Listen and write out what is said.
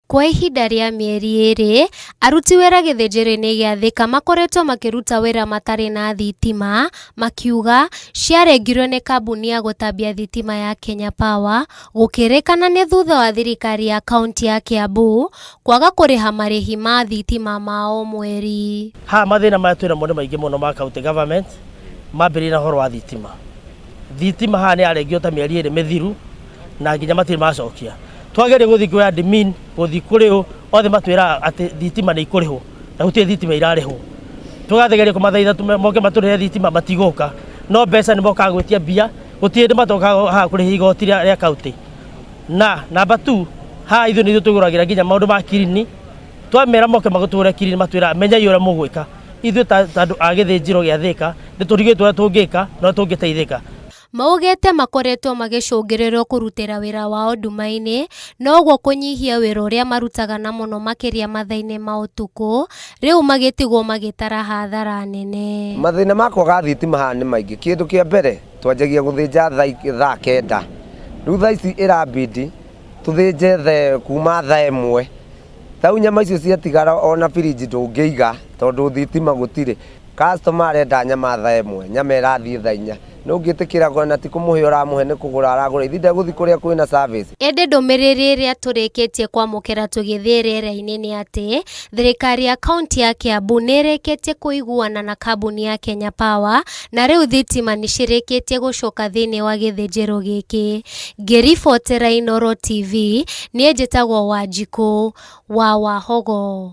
Kwa ihinda rĩa mĩeri 2, aruti wĩra gĩthĩnjĩro-inĩ gĩa Thika makoretwo makĩruta wĩra matarĩ na thitima, makiuga ciarengirwo nĩ kambuni ya gũtambia thitima ya Kenya Power, gũkĩrĩkana nĩ thutha wa thirikari ya kaunti ya Kiambu kwaga kũrĩha marĩhi ma thitima ma o mweri. Mathĩna maya twĩna mo nĩ maingĩ mũno ma county government, mambĩrĩria na ũhoro wa thitima. Thitima haha nĩ yarengio ta mĩeri 2 mĩthiru na nginya matirĩ macokia. Twageria gũthiĩ kwa admin, gũthiĩ kũrĩho, othe matwĩra atĩ thitima nĩ ikũrĩhwo, na gũtirĩ thitima irarĩhwo. Tũgathegeria kũmathaitha moke matũrĩhe thitima matigoka, no mbeca nĩ mokaga gwĩtia mbia, gũtirĩ hĩndĩ matokaga haha kũrĩha igoti rĩa kaunti. Na number 2, haha ithuĩ nĩ tũgũragĩra nginya maũndũ ma kirini, twamera moke magũtũgũrĩre kirini matwĩra menyai ũrĩa mũgwĩka. Ithuĩ ta andũ a gĩthĩnjĩro gĩa Thika nĩ tũrigĩtwo ũrĩa tũngĩka na tũngĩteithĩka. Maugĩte makoretwo magĩcũngĩrĩrwo kũrutĩra wĩra wao nduma-inĩ, no ũguo kũnyihia wĩra ũrĩa marutaga na mũno makĩria mathaa-inĩ ma ũtukũ, rĩu magĩtigwo magĩtara hathara nene. Mathĩna ma kwaga thitima haha nĩ maingĩ. Kĩndũ kĩa mbere twanjagia gũthĩnja thaa 9, rĩu thaa ici ĩrabidi tũthĩnje kuma thaa 1. Rĩu nyama icio ciatigara ona firiji ndũngĩiga tondũ thitima gũtirĩ. Customer arenda nyama thaa 1, nyama ĩrathiĩ thaa 4. Nũngĩtĩkĩra gwana ti kũmũhe ũramũhe nĩ kũgũra aragũra, ithi ndegũthiĩ kũrĩa kwĩna service. Ĩndĩ ndũmĩrĩri ĩrĩa tũrĩkĩtie kwamũkĩra tũgĩthiĩ rĩera-inĩ nĩ atĩ thirikari ya kaunti ya Kiambu nĩ ĩrĩkĩtie kũiguana na kambuni ya Kenya Power, na rĩu thitima nĩ cirĩkĩtie gũcoka thĩinĩ wa gĩthĩnjĩro gĩkĩ. Ngĩribotera Inooro TV, niĩ njĩtagwo Wanjikũ wa Wahogo.